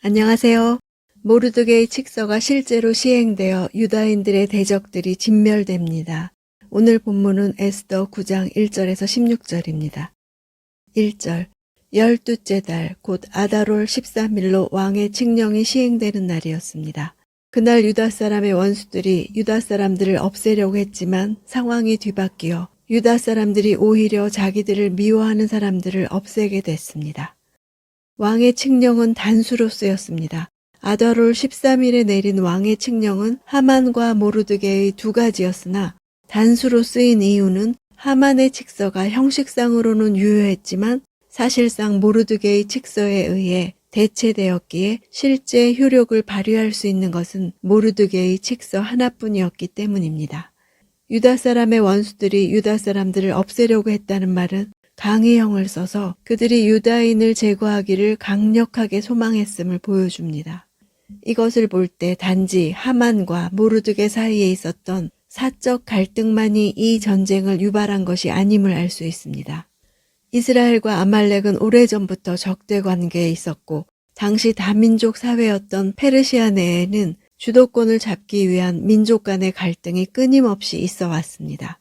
안녕하세요. 모르드게의 칙서가 실제로 시행되어 유다인들의 대적들이 진멸됩니다. 오늘 본문은 에스더 9장 1절에서 16절입니다. 1절, 12째 달 곧 아다롤 13일로 왕의 칙령이 시행되는 날이었습니다. 그날 유다 사람의 원수들이 유다 사람들을 없애려고 했지만 상황이 뒤바뀌어 유다 사람들이 오히려 자기들을 미워하는 사람들을 없애게 됐습니다. 왕의 칙령은 단수로 쓰였습니다. 아다롤 13일에 내린 왕의 칙령은 하만과 모르드게의 두 가지였으나 단수로 쓰인 이유는 하만의 칙서가 형식상으로는 유효했지만 사실상 모르드게의 칙서에 의해 대체되었기에 실제 효력을 발휘할 수 있는 것은 모르드게의 칙서 하나뿐이었기 때문입니다. 유다 사람의 원수들이 유다 사람들을 없애려고 했다는 말은 강의형을 써서 그들이 유다인을 제거하기를 강력하게 소망했음을 보여줍니다. 이것을 볼 때 단지 하만과 모르드게 사이에 있었던 사적 갈등만이 이 전쟁을 유발한 것이 아님을 알 수 있습니다. 이스라엘과 아말렉은 오래전부터 적대 관계에 있었고 당시 다민족 사회였던 페르시아 내에는 주도권을 잡기 위한 민족 간의 갈등이 끊임없이 있어 왔습니다.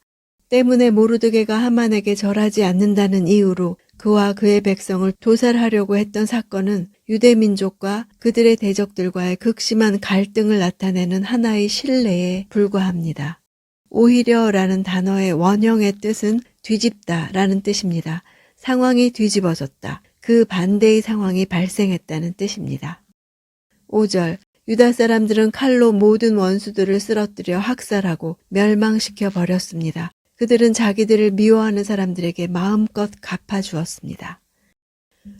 때문에 모르드게가 하만에게 절하지 않는다는 이유로 그와 그의 백성을 도살하려고 했던 사건은 유대민족과 그들의 대적들과의 극심한 갈등을 나타내는 하나의 신뢰에 불과합니다. 오히려라는 단어의 원형의 뜻은 뒤집다 라는 뜻입니다. 상황이 뒤집어졌다. 그 반대의 상황이 발생했다는 뜻입니다. 5절, 유다 사람들은 칼로 모든 원수들을 쓰러뜨려 학살하고 멸망시켜 버렸습니다. 그들은 자기들을 미워하는 사람들에게 마음껏 갚아주었습니다.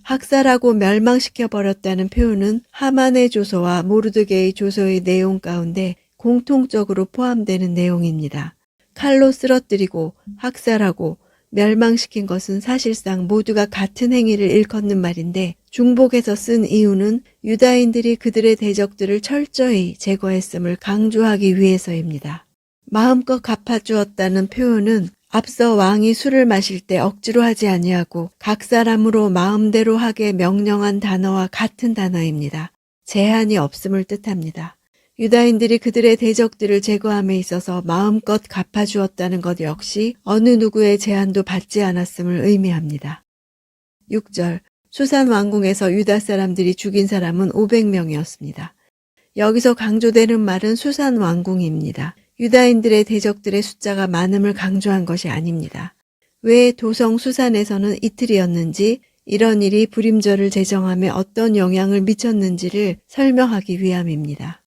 학살하고 멸망시켜 버렸다는 표현은 하만의 조서와 모르드게의 조서의 내용 가운데 공통적으로 포함되는 내용입니다. 칼로 쓰러뜨리고 학살하고 멸망시킨 것은 사실상 모두가 같은 행위를 일컫는 말인데 중복해서 쓴 이유는 유다인들이 그들의 대적들을 철저히 제거했음을 강조하기 위해서입니다. 마음껏 갚아주었다는 표현은 앞서 왕이 술을 마실 때 억지로 하지 아니하고 각 사람으로 마음대로 하게 명령한 단어와 같은 단어입니다. 제한이 없음을 뜻합니다. 유다인들이 그들의 대적들을 제거함에 있어서 마음껏 갚아주었다는 것 역시 어느 누구의 제한도 받지 않았음을 의미합니다. 6절, 수산 왕궁에서 유다 사람들이 죽인 사람은 500명이었습니다. 여기서 강조되는 말은 수산 왕궁입니다. 유다인들의 대적들의 숫자가 많음을 강조한 것이 아닙니다. 왜 도성 수산에서는 이틀이었는지 이런 일이 불임절을 제정함에 어떤 영향을 미쳤는지를 설명하기 위함입니다.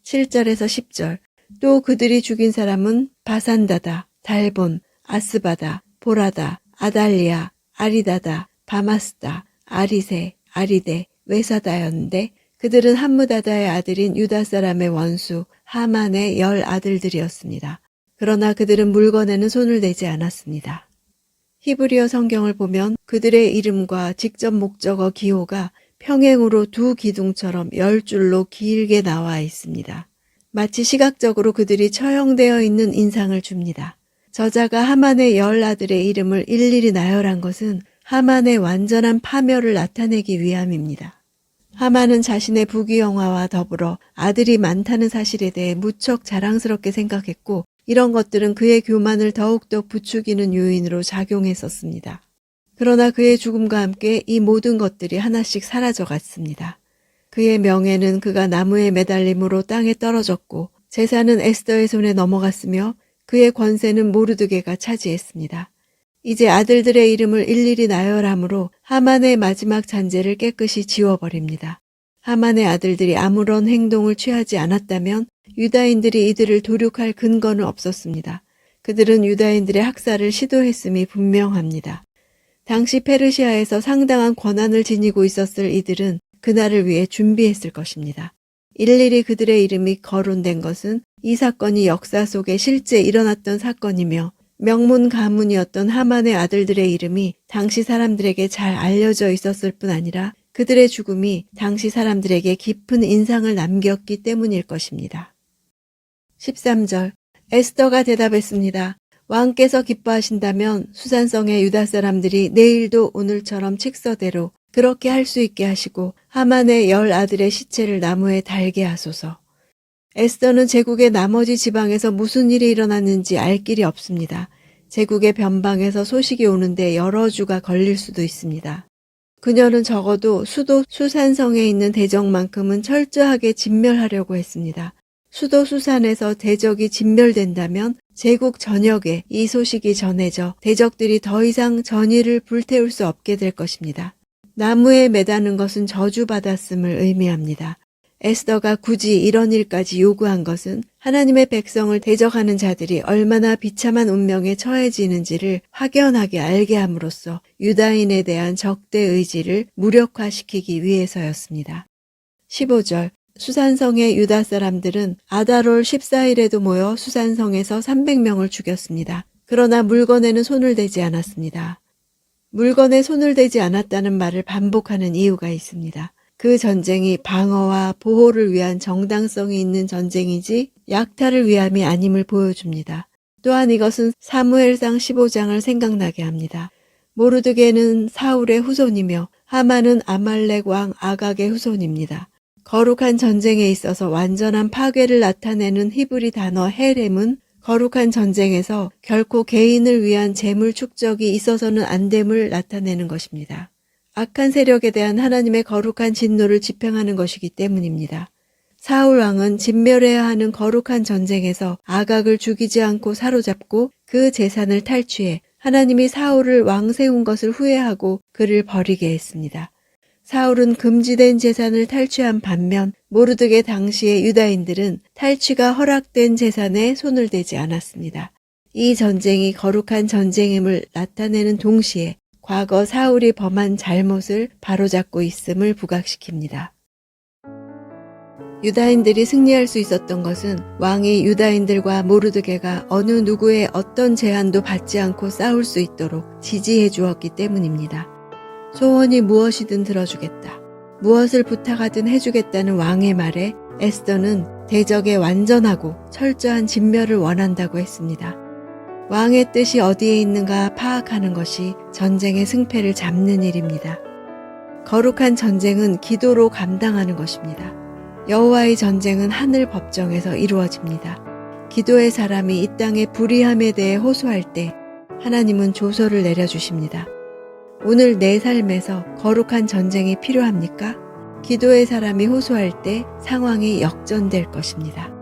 7절에서 10절, 또 그들이 죽인 사람은 바산다다, 달본, 아스바다, 보라다, 아달리아, 아리다다, 바마스다, 아리세, 아리데, 외사다였는데 그들은 함무다다의 아들인 유다 사람의 원수 하만의 10 아들들이었습니다. 그러나 그들은 물건에는 손을 대지 않았습니다. 히브리어 성경을 보면 그들의 이름과 직접 목적어 기호가 평행으로 두 기둥처럼 10줄로 길게 나와 있습니다. 마치 시각적으로 그들이 처형되어 있는 인상을 줍니다. 저자가 하만의 10 아들의 이름을 일일이 나열한 것은 하만의 완전한 파멸을 나타내기 위함입니다. 하만은 자신의 부귀영화와 더불어 아들이 많다는 사실에 대해 무척 자랑스럽게 생각했고 이런 것들은 그의 교만을 더욱더 부추기는 요인으로 작용했었습니다. 그러나 그의 죽음과 함께 이 모든 것들이 하나씩 사라져갔습니다. 그의 명예는 그가 나무에 매달림으로 땅에 떨어졌고 재산은 에스더의 손에 넘어갔으며 그의 권세는 모르드게가 차지했습니다. 이제 아들들의 이름을 일일이 나열함으로 하만의 마지막 잔재를 깨끗이 지워버립니다. 하만의 아들들이 아무런 행동을 취하지 않았다면 유다인들이 이들을 도륙할 근거는 없었습니다. 그들은 유다인들의 학살을 시도했음이 분명합니다. 당시 페르시아에서 상당한 권한을 지니고 있었을 이들은 그날을 위해 준비했을 것입니다. 일일이 그들의 이름이 거론된 것은 이 사건이 역사 속에 실제 일어났던 사건이며 명문 가문이었던 하만의 아들들의 이름이 당시 사람들에게 잘 알려져 있었을 뿐 아니라 그들의 죽음이 당시 사람들에게 깊은 인상을 남겼기 때문일 것입니다. 13절, 에스더가 대답했습니다. 왕께서 기뻐하신다면 수산성의 유다 사람들이 내일도 오늘처럼 칙서대로 그렇게 할 수 있게 하시고 하만의 10 아들의 시체를 나무에 달게 하소서. 에스더는 제국의 나머지 지방에서 무슨 일이 일어났는지 알 길이 없습니다. 제국의 변방에서 소식이 오는데 여러 주가 걸릴 수도 있습니다. 그녀는 적어도 수도 수산성에 있는 대적만큼은 철저하게 진멸하려고 했습니다. 수도 수산에서 대적이 진멸된다면 제국 전역에 이 소식이 전해져 대적들이 더 이상 전의를 불태울 수 없게 될 것입니다. 나무에 매다는 것은 저주받았음을 의미합니다. 에스더가 굳이 이런 일까지 요구한 것은 하나님의 백성을 대적하는 자들이 얼마나 비참한 운명에 처해지는지를 확연하게 알게 함으로써 유다인에 대한 적대 의지를 무력화시키기 위해서였습니다. 15절 수산성의 유다 사람들은 아달월 14일에도 모여 수산성에서 300명을 죽였습니다. 그러나 물건에는 손을 대지 않았습니다. 물건에 손을 대지 않았다는 말을 반복하는 이유가 있습니다. 그 전쟁이 방어와 보호를 위한 정당성이 있는 전쟁이지 약탈을 위함이 아님을 보여줍니다. 또한 이것은 사무엘상 15장을 생각나게 합니다. 모르드게는 사울의 후손이며 하만은 아말렉 왕 아각의 후손입니다. 거룩한 전쟁에 있어서 완전한 파괴를 나타내는 히브리 단어 헤렘은 거룩한 전쟁에서 결코 개인을 위한 재물 축적이 있어서는 안 됨을 나타내는 것입니다. 악한 세력에 대한 하나님의 거룩한 진노를 집행하는 것이기 때문입니다. 사울 왕은 진멸해야 하는 거룩한 전쟁에서 아각을 죽이지 않고 사로잡고 그 재산을 탈취해 하나님이 사울을 왕 세운 것을 후회하고 그를 버리게 했습니다. 사울은 금지된 재산을 탈취한 반면 모르드게 당시의 유다인들은 탈취가 허락된 재산에 손을 대지 않았습니다. 이 전쟁이 거룩한 전쟁임을 나타내는 동시에 과거 사울이 범한 잘못을 바로잡고 있음을 부각시킵니다. 유다인들이 승리할 수 있었던 것은 왕이 유다인들과 모르드게가 어느 누구의 어떤 제한도 받지 않고 싸울 수 있도록 지지해 주었기 때문입니다. 소원이 무엇이든 들어주겠다. 무엇을 부탁하든 해주겠다는 왕의 말에 에스더는 대적의 완전하고 철저한 진멸을 원한다고 했습니다. 왕의 뜻이 어디에 있는가 파악하는 것이 전쟁의 승패를 잡는 일입니다. 거룩한 전쟁은 기도로 감당하는 것입니다. 여호와의 전쟁은 하늘 법정에서 이루어집니다. 기도의 사람이 이 땅의 불의함에 대해 호소할 때 하나님은 조서를 내려주십니다. 오늘 내 삶에서 거룩한 전쟁이 필요합니까? 기도의 사람이 호소할 때 상황이 역전될 것입니다.